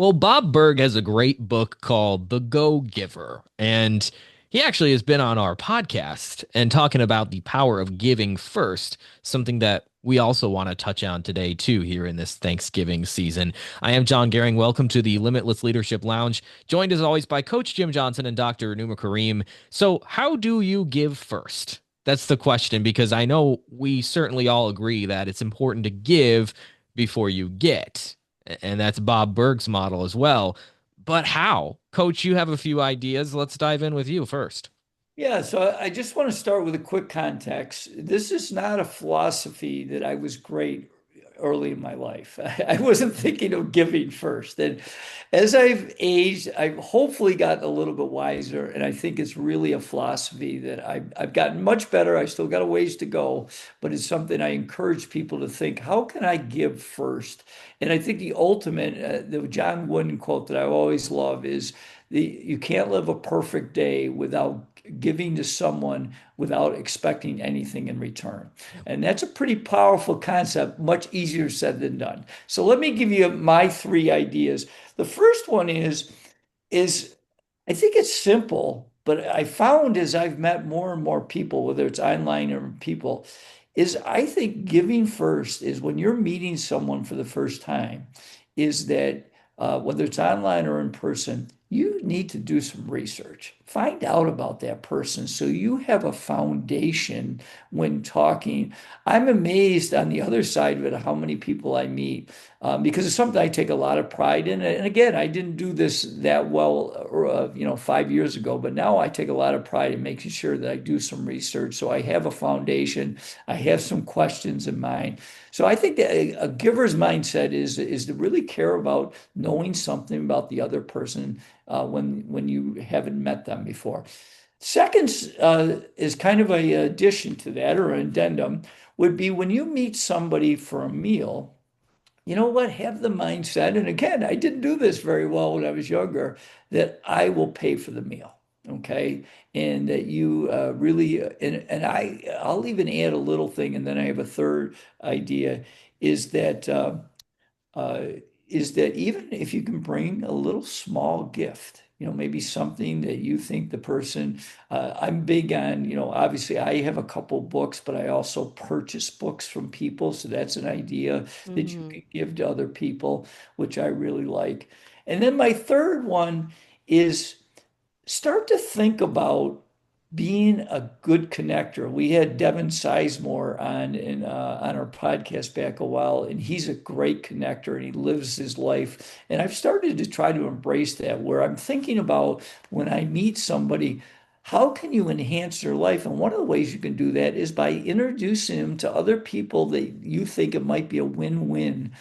Well, Bob Berg has a great book called The Go Giver, and he actually has been on our podcast and talking about the power of giving first, something that we also want to touch on today, too, here in this Thanksgiving season. I am John Gehring. Welcome to the Limitless Leadership Lounge, joined as always by Coach Jim Johnson and Dr. Numa Kareem. So, how do you give first? That's the question, because I know we certainly all agree that it's important to give before you get. And that's Bob Berg's model as well. But how? Coach, you have a few ideas. Let's dive in with you first. Yeah, so I just want to start with a quick context. This is not a philosophy that I was great early in my life. I wasn't thinking of giving first. And as I've aged, I've hopefully gotten a little bit wiser. And I think it's really a philosophy that I've gotten much better. I still got a ways to go, but it's something I encourage people to think, how can I give first? And I think the ultimate, the John Wooden quote that I always love is, you can't live a perfect day without giving to someone without expecting anything in return. And that's a pretty powerful concept, much easier said than done. So let me give you my three ideas. The first one is I think it's simple, but I found as I've met more and more people, whether it's online or people, is I think giving first is when you're meeting someone for the first time, is that whether it's online or in person, you need to do some research. Find out about that person so you have a foundation when talking. I'm amazed on the other side of it how many people I meet because it's something I take a lot of pride in. And again, I didn't do this that well, 5 years ago, but now I take a lot of pride in making sure that I do some research so I have a foundation. I have some questions in mind. So I think that a giver's mindset is to really care about knowing something about the other person when you haven't met them before. Second is kind of a addition to that or an addendum would be when you meet somebody for a meal, you know what? Have the mindset, and again, I didn't do this very well when I was younger, that I will pay for the meal. Okay. And that you really, and I'll even add a little thing, and then I have a third idea is that uh, is that even if you can bring a little small gift, maybe something that you think the person, I'm big on, obviously I have a couple books, but I also purchase books from people. So that's an idea that you Mm-hmm. can give to other people, which I really like. And then my third one is start to think about being a good connector. We had Devin Sizemore on our podcast back a while, and he's a great connector and he lives his life. And I've started to try to embrace that where I'm thinking about when I meet somebody, how can you enhance their life? And one of the ways you can do that is by introducing them to other people that you think it might be a win-win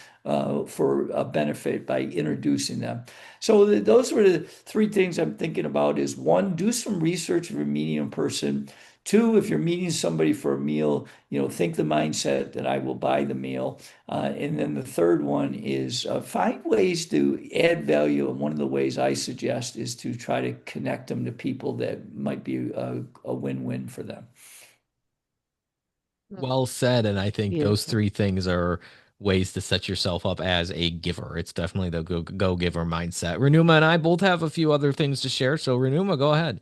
for a benefit by introducing them. So those were the three things I'm thinking about is one, do some research if you're meeting in person. Two, if you're meeting somebody for a meal, think the mindset that I will buy the meal. And then the third one is find ways to add value. And one of the ways I suggest is to try to connect them to people that might be a win-win for them. Well said. And I think those Beautiful. three things are ways to set yourself up as a giver. It's definitely the go giver mindset. Renuma and I both have a few other things to share. So, Renuma, go ahead.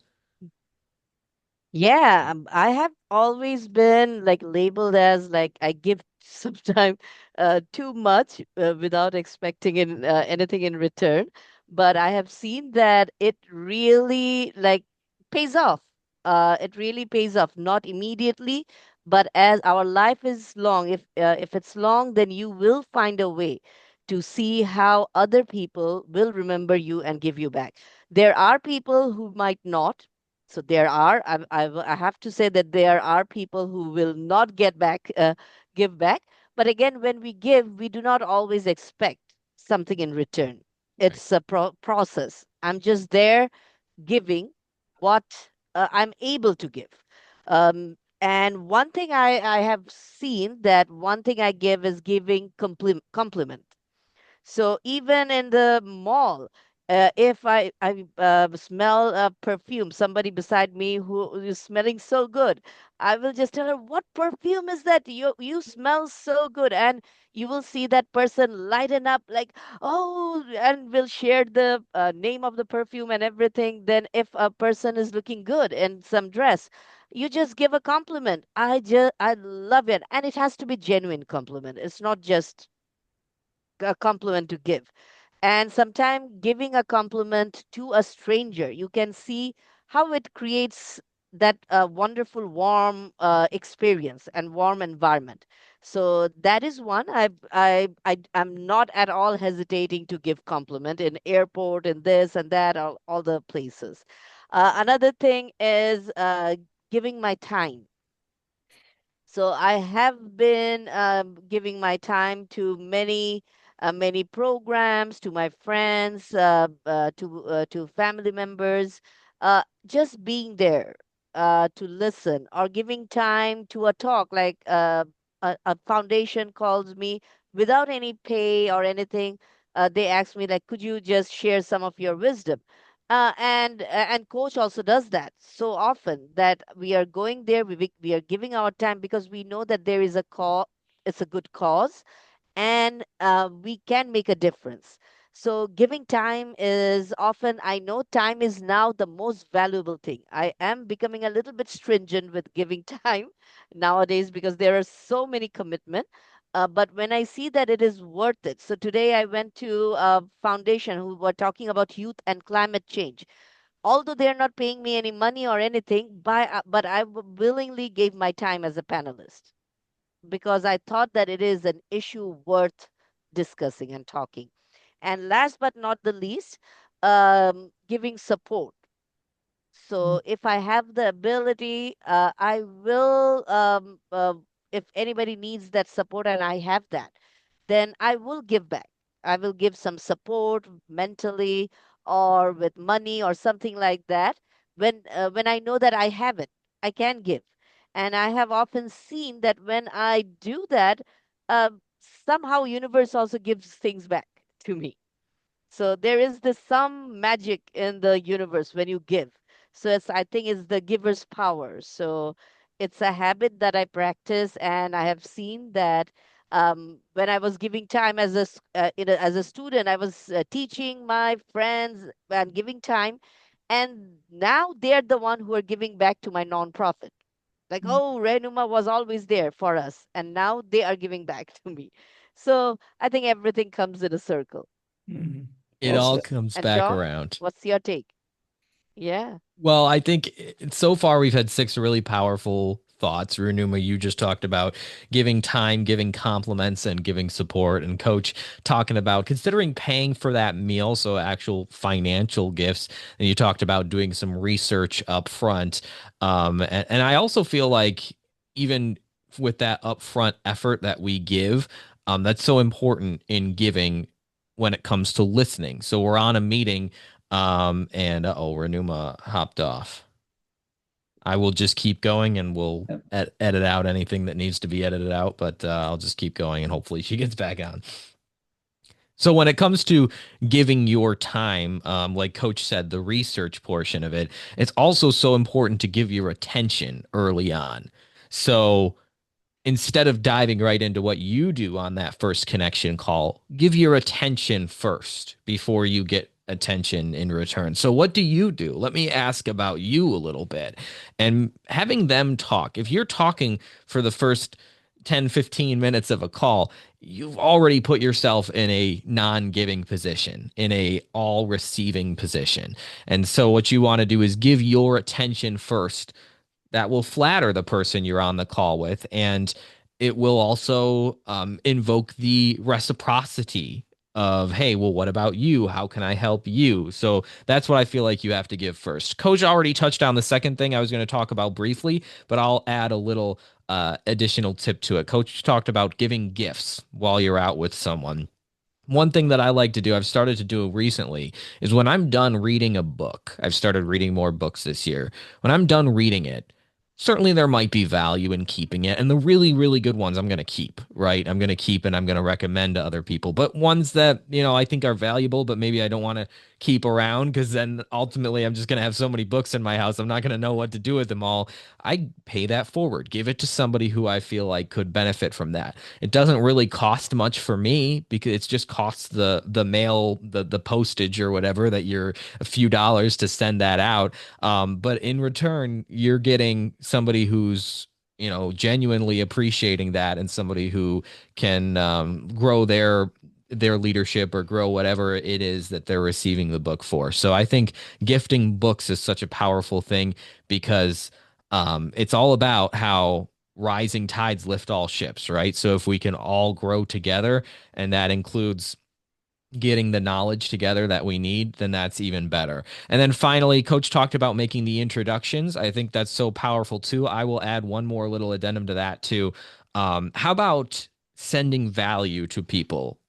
Yeah, I have always been like labeled as like I give sometimes too much without expecting anything in return. But I have seen that it really like pays off. It really pays off, not immediately, but as our life is long, if it's long, then you will find a way to see how other people will remember you and give you back. There are people who might not, so there are, I have to say that there are people who will not get back, give back. But again, when we give, we do not always expect something in return. Right. It's a process. I'm just there giving what I'm able to give. And one thing I have seen that one thing I give is giving compliment. So even in the mall, If I smell a perfume, somebody beside me who is smelling so good, I will just tell her, "What perfume is that? You smell so good," and you will see that person lighten up like, "Oh," and will share the name of the perfume and everything. Then, if a person is looking good in some dress, you just give a compliment. I love it, and it has to be genuine compliment. It's not just a compliment to give. And sometimes giving a compliment to a stranger, you can see how it creates that wonderful warm experience and warm environment. So that is one. I'm not at all hesitating to give compliment in airport and this and that, all the places. Another thing is giving my time. So I have been giving my time to many programs, to my friends, to family members, just being there to listen or giving time to a talk like a foundation calls me without any pay or anything. They ask me like, could you just share some of your wisdom? And coach also does that so often that we are going there, we are giving our time because we know that there is a call, it's a good cause, and we can make a difference. So giving time is often, I know time is now the most valuable thing. I am becoming a little bit stringent with giving time nowadays because there are so many commitment. But when I see that it is worth it. So today I went to a foundation who were talking about youth and climate change. Although they're not paying me any money or anything, but willingly gave my time as a panelist because I thought that it is an issue worth discussing and talking. And last but not the least, giving support. So if I have the ability, I will, if anybody needs that support and I have that, then I will give back. I will give some support mentally or with money or something like that. When I know that I have it, I can give. And I have often seen that when I do that, somehow universe also gives things back to me. So there is this some magic in the universe when you give. So I think it's the giver's power. So it's a habit that I practice, and I have seen that when I was giving time as as a student, I was teaching my friends and giving time, and now they're the one who are giving back to my nonprofit. Like, oh, Renuma was always there for us, and now they are giving back to me. So I think everything comes in a circle. Mhm. It Well all said. comes And back John, around. what's your take? Yeah. Well, I think so far we've had six really powerful thoughts. Runuma, you just talked about giving time, giving compliments, and giving support. And Coach talking about considering paying for that meal, so actual financial gifts. And you talked about doing some research up front. And I also feel like even with that upfront effort that we give, that's so important in giving when it comes to listening. So we're on a meeting and oh, Renuma hopped off. I will just keep going and we'll Yep. edit out anything that needs to be edited out, but I'll just keep going and hopefully she gets back on. So when it comes to giving your time, like Coach said, the research portion of it, it's also so important to give your attention early on. So instead of diving right into what you do on that first connection call, give your attention first before you get attention in return. So, what do you do? Let me ask about you a little bit and having them talk. If you're talking for the first 10, 15 minutes of a call, you've already put yourself in a non-giving position, in a all receiving position. And so what you want to do is give your attention first. That will flatter the person you're on the call with, and it will also invoke the reciprocity of, hey, well, what about you? How can I help you? So that's what I feel like you have to give first. Coach already touched on the second thing I was going to talk about briefly, but I'll add a little additional tip to it. Coach talked about giving gifts while you're out with someone. One thing that I like to do, I've started to do recently, is when I'm done reading a book, I've started reading more books this year. When I'm done reading it, certainly there might be value in keeping it. And the really, really good ones I'm going to keep, right? I'm going to keep and I'm going to recommend to other people. But ones that, I think are valuable, but maybe I don't want to keep around because then ultimately I'm just going to have so many books in my house. I'm not going to know what to do with them all. I pay that forward, give it to somebody who I feel like could benefit from that. It doesn't really cost much for me because it's just costs the mail, the postage or whatever that you're a few dollars to send that out. But in return, you're getting somebody who's, genuinely appreciating that and somebody who can grow their leadership or grow whatever it is that they're receiving the book for. So I think gifting books is such a powerful thing because it's all about how rising tides lift all ships, right? So if we can all grow together, and that includes getting the knowledge together that we need, then that's even better. And then finally, Coach talked about making the introductions. I think that's so powerful too. I will add one more little addendum to that too. How about sending value to people?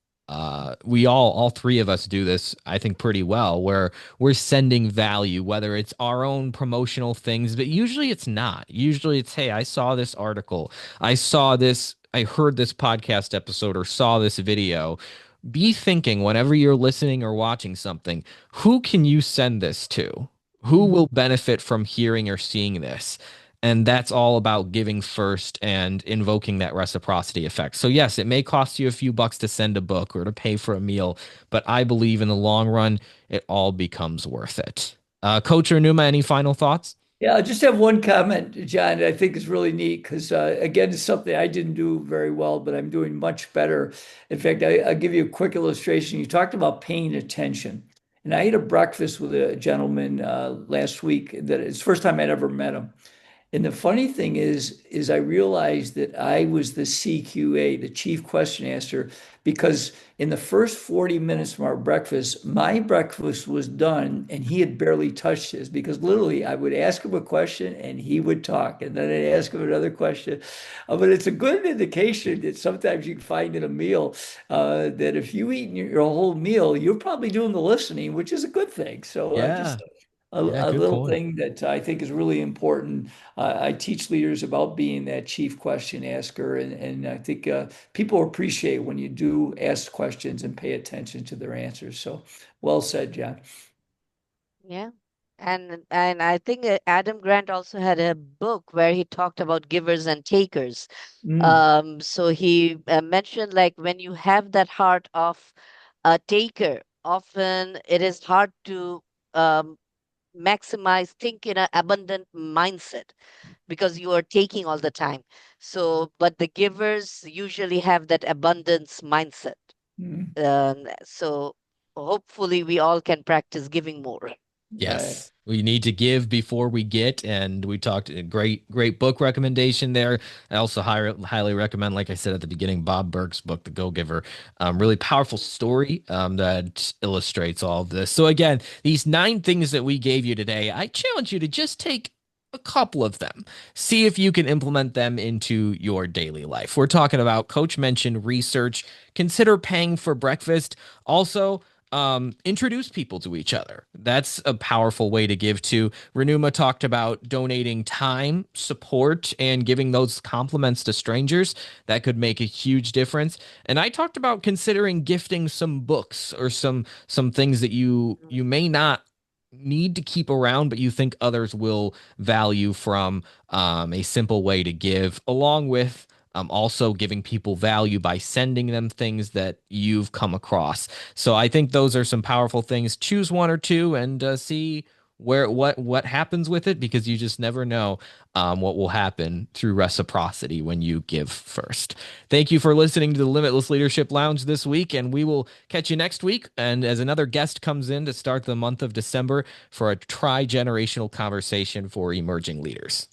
We all three of us do this, I think, pretty well, where we're sending value, whether it's our own promotional things, but usually it's not. Usually it's, hey, I saw this article, I heard this podcast episode or saw this video. Be thinking whenever you're listening or watching something, who can you send this to? Who will Mhm. benefit from hearing or seeing this? And that's all about giving first and invoking that reciprocity effect. So, yes, it may cost you a few bucks to send a book or to pay for a meal, but I believe in the long run, it all becomes worth it. Coach or Numa, any final thoughts? Yeah, I just have one comment, John, that I think is really neat because, again, it's something I didn't do very well, but I'm doing much better. In fact, I'll give you a quick illustration. You talked about paying attention. And I ate a breakfast with a gentleman last week that it's the first time I'd ever met him. And the funny thing is I realized that I was the CQA, the chief question answer, because in the first 40 minutes from our breakfast, my breakfast was done and he had barely touched his because literally I would ask him a question and he would talk. And then I'd ask him another question. But it's a good indication that sometimes you can find in a meal that if you eat your whole meal, you're probably doing the listening, which is a good thing. So Yeah. just Yeah, a good little point. thing that I think is really important. I teach leaders about being that chief question asker, and I think people appreciate when you do ask questions and pay attention to their answers. So, well said, John. Yeah. And I think Adam Grant also had a book where he talked about givers and takers. Mm, So he mentioned like when you have that heart of a taker, often it is hard to um, maximize, think in an abundant mindset because you are taking all the time. So, but the givers usually have that abundance mindset. mm, So hopefully we all can practice giving more. right. Yes, we need to give before we get, and we talked a great book recommendation there. I also highly recommend, like I said at the beginning, Bob Burke's book, The Go Giver. Really powerful story that illustrates all of this. So again, these 9 things that we gave you today, I challenge you to just take a couple of them. See if you can implement them into your daily life. We're talking about, Coach mentioned research. Consider paying for breakfast. Also, introduce people to each other. That's a powerful way to give to. Renuma talked about donating time, support, and giving those compliments to strangers. That could make a huge difference. And I talked about considering gifting some books or some things that you may not need to keep around, but you think others will value from a simple way to give, along with also giving people value by sending them things that you've come across. So I think those are some powerful things. Choose one or two and see what happens with it because you just never know what will happen through reciprocity when you give first. Thank you for listening to the Limitless Leadership Lounge this week, and we will catch you next week. And as another guest comes in to start the month of December for a tri generational conversation for emerging leaders.